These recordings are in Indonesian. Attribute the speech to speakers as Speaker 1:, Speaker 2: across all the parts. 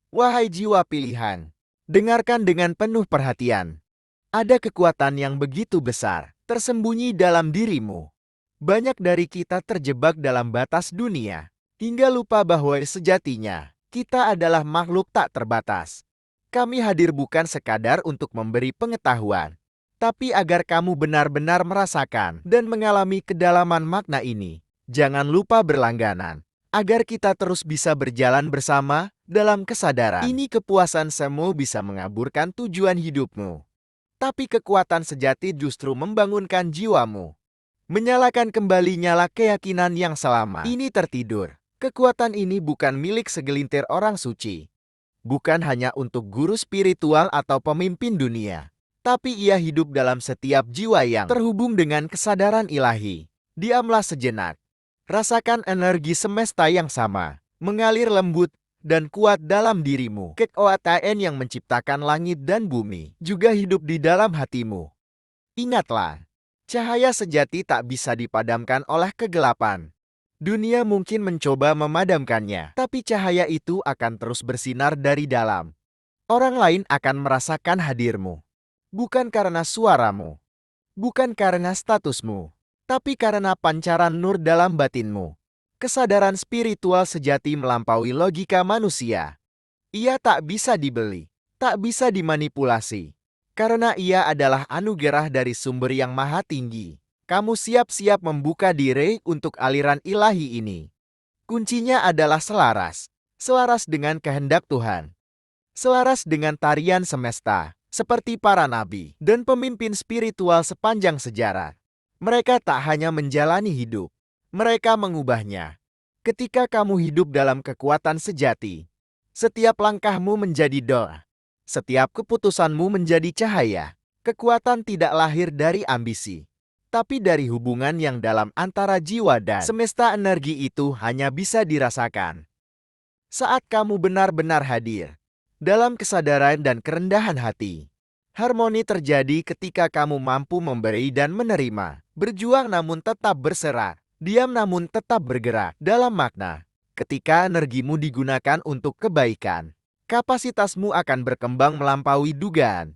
Speaker 1: Wahai jiwa pilihan, dengarkan dengan penuh perhatian. Ada kekuatan yang begitu besar, tersembunyi dalam dirimu. Banyak dari kita terjebak dalam batas dunia, hingga lupa bahwa sejatinya, kita adalah makhluk tak terbatas. Kami hadir bukan sekadar untuk memberi pengetahuan, tapi agar kamu benar-benar merasakan dan mengalami kedalaman makna ini. Jangan lupa berlangganan, agar kita terus bisa berjalan bersama dalam kesadaran. Ini kepuasan semu bisa mengaburkan tujuan hidupmu. Tapi kekuatan sejati justru membangunkan jiwamu. Menyalakan kembali nyala keyakinan yang selama ini tertidur. Kekuatan ini bukan milik segelintir orang suci. Bukan hanya untuk guru spiritual atau pemimpin dunia. Tapi ia hidup dalam setiap jiwa yang terhubung dengan kesadaran ilahi. Diamlah sejenak. Rasakan energi semesta yang sama, mengalir lembut dan kuat dalam dirimu. Kekuatan yang menciptakan langit dan bumi juga hidup di dalam hatimu. Ingatlah, cahaya sejati tak bisa dipadamkan oleh kegelapan. Dunia mungkin mencoba memadamkannya, tapi cahaya itu akan terus bersinar dari dalam. Orang lain akan merasakan hadirmu. Bukan karena suaramu, bukan karena statusmu, tapi karena pancaran nur dalam batinmu. Kesadaran spiritual sejati melampaui logika manusia. Ia tak bisa dibeli, tak bisa dimanipulasi. Karena ia adalah anugerah dari sumber yang maha tinggi. Kamu siap-siap membuka diri untuk aliran ilahi ini. Kuncinya adalah selaras. Selaras dengan kehendak Tuhan. Selaras dengan tarian semesta. Seperti para nabi dan pemimpin spiritual sepanjang sejarah. Mereka tak hanya menjalani hidup, mereka mengubahnya. Ketika kamu hidup dalam kekuatan sejati, setiap langkahmu menjadi doa, setiap keputusanmu menjadi cahaya. Kekuatan tidak lahir dari ambisi, tapi dari hubungan yang dalam antara jiwa dan semesta. Energi itu hanya bisa dirasakan saat kamu benar-benar hadir dalam kesadaran dan kerendahan hati. Harmoni terjadi ketika kamu mampu memberi dan menerima, berjuang namun tetap berserah, diam namun tetap bergerak dalam makna. Ketika energimu digunakan untuk kebaikan, kapasitasmu akan berkembang melampaui dugaan.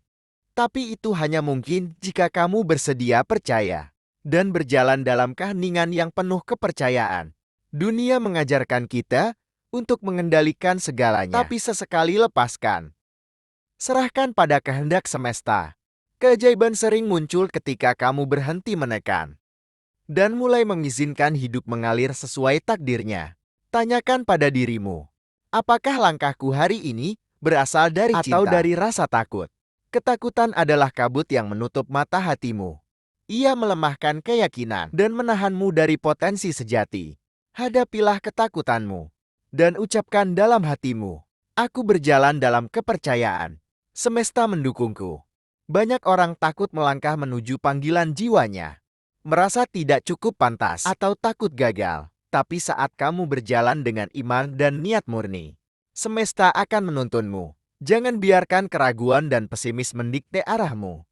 Speaker 1: Tapi itu hanya mungkin jika kamu bersedia percaya dan berjalan dalam keheningan yang penuh kepercayaan. Dunia mengajarkan kita untuk mengendalikan segalanya, tapi sesekali lepaskan. Serahkan pada kehendak semesta. Keajaiban sering muncul ketika kamu berhenti menekan dan mulai mengizinkan hidup mengalir sesuai takdirnya. Tanyakan pada dirimu, apakah langkahku hari ini berasal dari cinta atau dari rasa takut? Ketakutan adalah kabut yang menutup mata hatimu. Ia melemahkan keyakinan dan menahanmu dari potensi sejati. Hadapilah ketakutanmu dan ucapkan dalam hatimu, aku berjalan dalam kepercayaan. Semesta mendukungku. Banyak orang takut melangkah menuju panggilan jiwanya, merasa tidak cukup pantas atau takut gagal. Tapi saat kamu berjalan dengan iman dan niat murni, semesta akan menuntunmu. Jangan biarkan keraguan dan pesimis mendikte arahmu.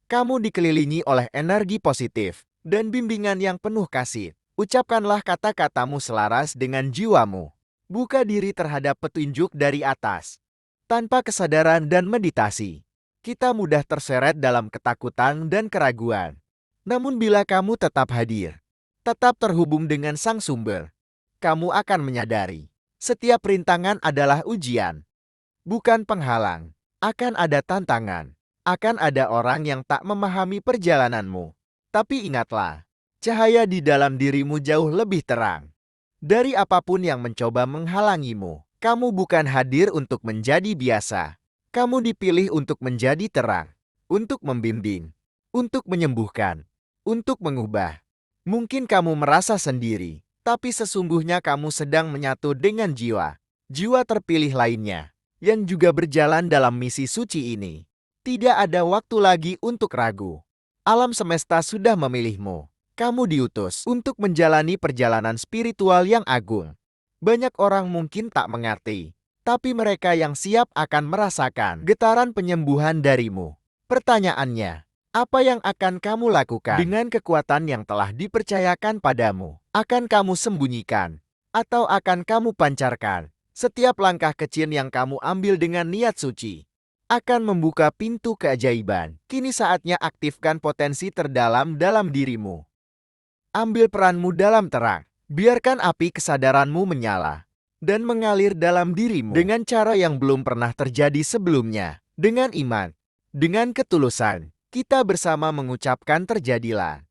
Speaker 1: Kamu dikelilingi oleh energi positif dan bimbingan yang penuh kasih. Ucapkanlah kata-katamu selaras dengan jiwamu. Buka diri terhadap petunjuk dari atas. Tanpa kesadaran dan meditasi, kita mudah terseret dalam ketakutan dan keraguan. Namun bila kamu tetap hadir, tetap terhubung dengan sang sumber, kamu akan menyadari, setiap rintangan adalah ujian, bukan penghalang. Akan ada tantangan, akan ada orang yang tak memahami perjalananmu. Tapi ingatlah, cahaya di dalam dirimu jauh lebih terang dari apapun yang mencoba menghalangimu. Kamu bukan hadir untuk menjadi biasa. Kamu dipilih untuk menjadi terang, untuk membimbing, untuk menyembuhkan, untuk mengubah. Mungkin kamu merasa sendiri, tapi sesungguhnya kamu sedang menyatu dengan jiwa terpilih lainnya, yang juga berjalan dalam misi suci ini. Tidak ada waktu lagi untuk ragu. Alam semesta sudah memilihmu. Kamu diutus untuk menjalani perjalanan spiritual yang agung. Banyak orang mungkin tak mengerti, tapi mereka yang siap akan merasakan getaran penyembuhan darimu. Pertanyaannya, apa yang akan kamu lakukan dengan kekuatan yang telah dipercayakan padamu? Akan kamu sembunyikan, atau akan kamu pancarkan Setiap langkah kecil yang kamu ambil dengan niat suci akan membuka pintu keajaiban. Kini saatnya aktifkan potensi terdalam dalam dirimu. Ambil peranmu dalam terang. Biarkan api kesadaranmu menyala dan mengalir dalam dirimu dengan cara yang belum pernah terjadi sebelumnya. Dengan iman, dengan ketulusan, kita bersama mengucapkan terjadilah.